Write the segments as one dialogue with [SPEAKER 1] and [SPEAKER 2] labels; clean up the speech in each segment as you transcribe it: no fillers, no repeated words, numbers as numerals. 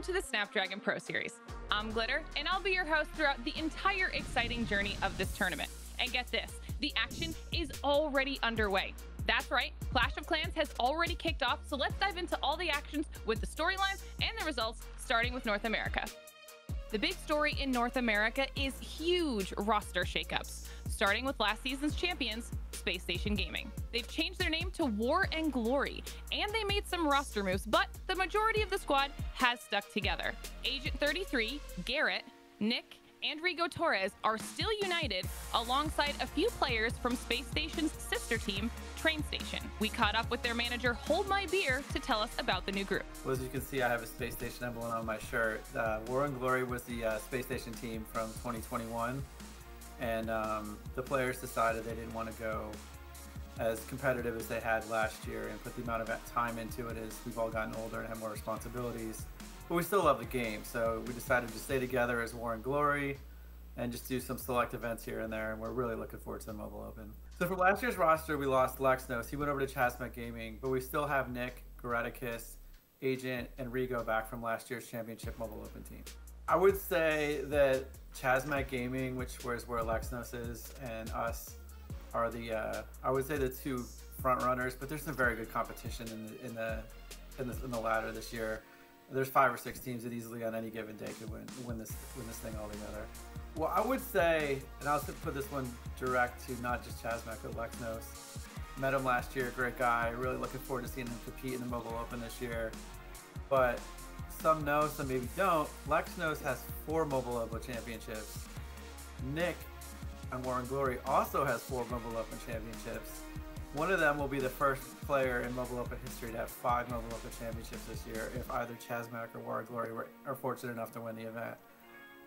[SPEAKER 1] to the Snapdragon Pro Series. I'm Glitter, and I'll be your host throughout the entire exciting journey of this tournament. And get this, the action is already underway. That's right, Clash of Clans has already kicked off, so let's dive into all the actions with the storylines and the results, starting with North America. The big story in North America is huge roster shakeups, starting with last season's champions, Space Station Gaming. They've changed their name to War and Glory, and they made some roster moves, but the majority of the squad has stuck together. Agent 33, Garrett, Nick, and Rigo Torres are still united alongside a few players from Space Station's sister team, Train Station. We caught up with their manager, Hold My Beer, to tell us about the new group.
[SPEAKER 2] Well, as you can see, I have a Space Station emblem on my shirt. War and Glory was the Space Station team from 2021, and the players decided they didn't want to go as competitive as they had last year and put the amount of time into it as we've all gotten older and have more responsibilities. But we still love the game, so we decided to stay together as War and Glory and just do some select events here and there, and we're really looking forward to the Mobile Open. So for last year's roster, we lost Lexnos. He went over to Chasmac Gaming, but we still have Nick, Goreticus, Agent, and Rigo back from last year's Championship Mobile Open team. I would say that Chasmac Gaming, which was where Lexnos is, and us are the, I would say the two front runners, but there's some very good competition in the ladder this year. There's 5 or 6 teams that easily on any given day could win this thing all together. Well, I would say, and I'll put this one direct to not just Chasmac, but Lexnos. Met him last year, great guy. Really looking forward to seeing him compete in the Mobile Open this year. But some know, some maybe don't. Lexnos has 4 Mobile Open championships. Nick on War and Glory also has 4 Mobile Open championships. One of them will be the first player in Mobile Open history to have 5 Mobile Open championships this year if either Chasmac or War and Glory are fortunate enough to win the event.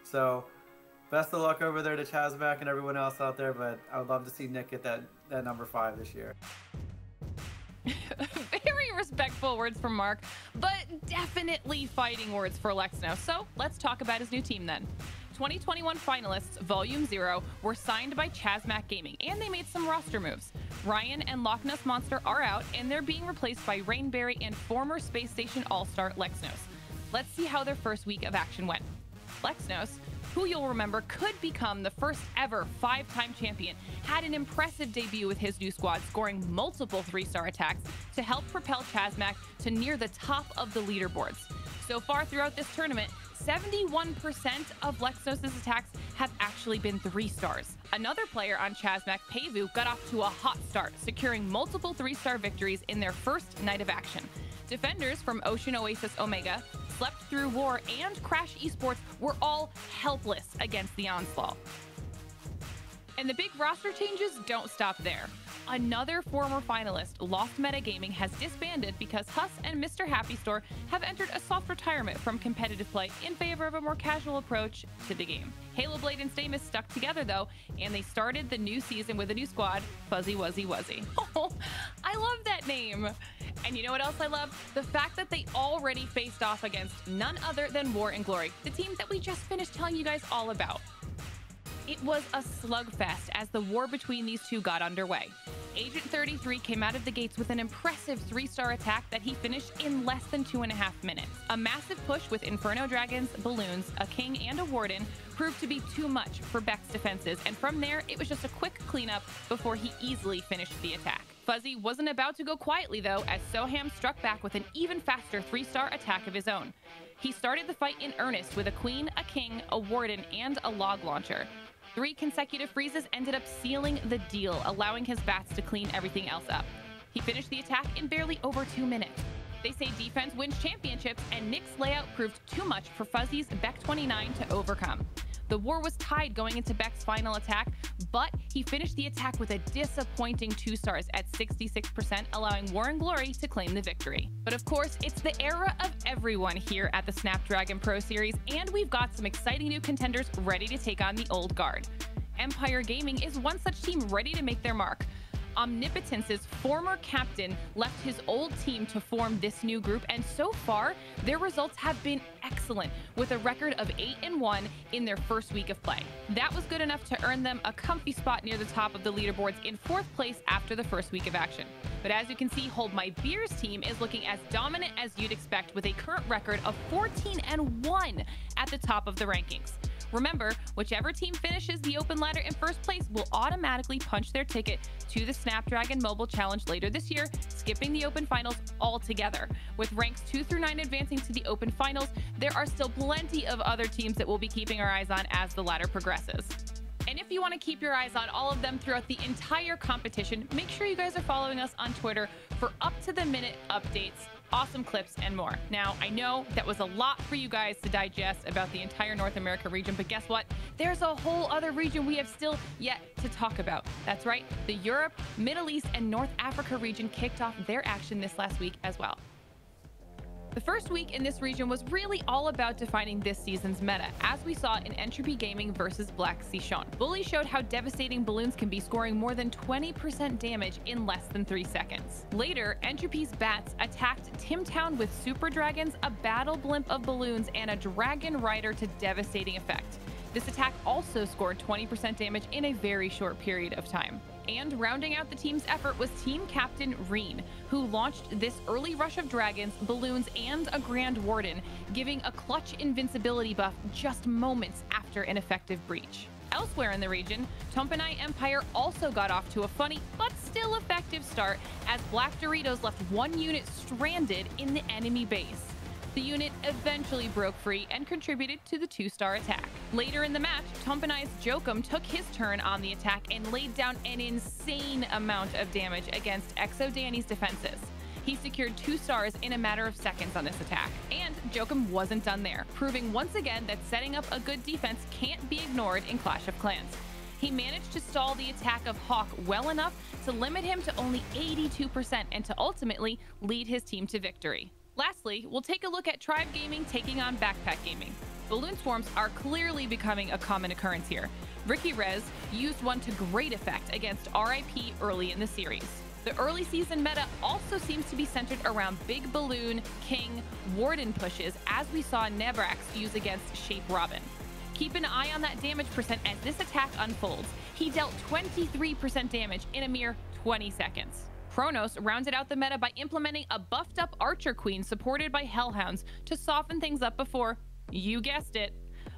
[SPEAKER 2] So best of luck over there to Chasmac and everyone else out there, but I would love to see Nick get that number 5 this year.
[SPEAKER 1] Very respectful words from Mark, but definitely fighting words for Lexnos. So let's talk about his new team then. 2021 finalists Volume 0 were signed by Chasmac Gaming, and they made some roster moves. Ryan and Loch Ness Monster are out, and they're being replaced by Rainberry and former Space Station All-Star Lexnos. Let's see how their first week of action went. Lexnos, who you'll remember could become the first ever 5-time champion, had an impressive debut with his new squad, scoring multiple 3-star attacks to help propel Chasmac to near the top of the leaderboards. So far throughout this tournament, 71% of Lexnos' attacks have actually been 3 stars. Another player on Chasmac, Peivu, got off to a hot start, securing multiple 3-star victories in their first night of action. Defenders from Ocean Oasis Omega, Slept Through War, and Crash Esports were all helpless against the onslaught. And the big roster changes don't stop there. Another former finalist, Lost Meta Gaming, has disbanded because Huss and Mr. Happy Store have entered a soft retirement from competitive play in favor of a more casual approach to the game. Halo Blade and Stamus stuck together though, and they started the new season with a new squad, Fuzzy Wuzzy Wuzzy. Oh, I love that name. And you know what else I love? The fact that they already faced off against none other than War and Glory, the team that we just finished telling you guys all about. It was a slugfest as the war between these two got underway. Agent 33 came out of the gates with an impressive 3-star attack that he finished in less than 2.5 minutes. A massive push with Inferno Dragons, Balloons, a King, and a Warden proved to be too much for Beck's defenses, and from there, it was just a quick cleanup before he easily finished the attack. Fuzzy wasn't about to go quietly though, as Soham struck back with an even faster 3-star attack of his own. He started the fight in earnest with a Queen, a King, a Warden, and a Log Launcher. 3 consecutive freezes ended up sealing the deal, allowing his bats to clean everything else up. He finished the attack in barely over 2 minutes. They say defense wins championships, and Nick's layout proved too much for Fuzzy's Beck 29 to overcome. The war was tied going into Beck's final attack, but he finished the attack with a disappointing 2 stars at 66%, allowing War and Glory to claim the victory. But of course, it's the era of everyone here at the Snapdragon Pro Series, and we've got some exciting new contenders ready to take on the old guard. Empire Gaming is one such team ready to make their mark. Omnipotence's former captain left his old team to form this new group, and so far, their results have been excellent, with a record of 8-1 in their first week of play. That was good enough to earn them a comfy spot near the top of the leaderboards in 4th place after the first week of action. But as you can see, Hold My Beer's team is looking as dominant as you'd expect, with a current record of 14-1 at the top of the rankings. Remember, whichever team finishes the Open ladder in first place will automatically punch their ticket to the Snapdragon Mobile Challenge later this year, skipping the Open Finals altogether. With ranks 2 through 9 advancing to the Open Finals, there are still plenty of other teams that we'll be keeping our eyes on as the ladder progresses. And if you want to keep your eyes on all of them throughout the entire competition, make sure you guys are following us on Twitter for up-to-the-minute updates, awesome clips, and more. Now, I know that was a lot for you guys to digest about the entire North America region, but guess what? There's a whole other region we have still yet to talk about. That's right, the Europe, Middle East, and North Africa region kicked off their action this last week as well. The first week in this region was really all about defining this season's meta, as we saw in Entropy Gaming versus Black Sichon. Bully showed how devastating balloons can be, scoring more than 20% damage in less than 3 seconds. Later, Entropy's Bats attacked Timtown with Super Dragons, a battle blimp of balloons, and a Dragon Rider to devastating effect. This attack also scored 20% damage in a very short period of time. And rounding out the team's effort was team captain Reen, who launched this early rush of dragons, balloons, and a Grand Warden, giving a clutch invincibility buff just moments after an effective breach. Elsewhere in the region, Tompanai Empire also got off to a funny but still effective start, as Black Doritos left one unit stranded in the enemy base. The unit eventually broke free and contributed to the 2-star attack. Later in the match, Tompanai's Jokum took his turn on the attack and laid down an insane amount of damage against Exo Danny's defenses. He secured 2 stars in a matter of seconds on this attack. And Jokum wasn't done there, proving once again that setting up a good defense can't be ignored in Clash of Clans. He managed to stall the attack of Hawk well enough to limit him to only 82% and to ultimately lead his team to victory. Lastly, we'll take a look at Tribe Gaming taking on Backpack Gaming. Balloon swarms are clearly becoming a common occurrence here. Ricky Rez used one to great effect against RIP early in the series. The early season meta also seems to be centered around big balloon, king, warden pushes, as we saw Nebrax use against Shape Robin. Keep an eye on that damage percent as this attack unfolds. He dealt 23% damage in a mere 20 seconds. Kronos rounded out the meta by implementing a buffed up Archer Queen supported by Hellhounds to soften things up before, you guessed it,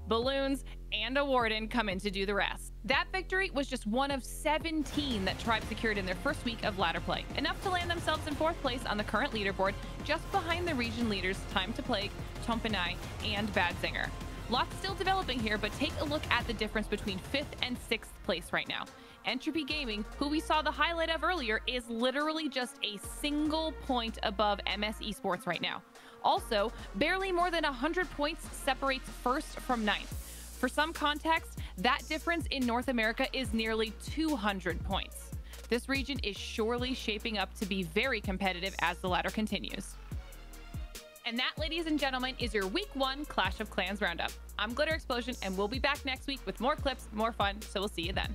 [SPEAKER 1] balloons and a warden come in to do the rest. That victory was just one of 17 that Tribe secured in their first week of ladder play, enough to land themselves in 4th place on the current leaderboard, just behind the region leaders Time to Plague, Tompanai, and Bad Singer. Lots still developing here, but take a look at the difference between 5th and 6th place right now. Entropy Gaming, who we saw the highlight of earlier, is literally just a single point above MS Esports right now. Also, barely more than 100 points separates 1st from 9th. For some context, that difference in North America is nearly 200 points. This region is surely shaping up to be very competitive as the ladder continues. And that, ladies and gentlemen, is your Week 1 Clash of Clans Roundup. I'm Glitter Explosion, and we'll be back next week with more clips, more fun, so we'll see you then.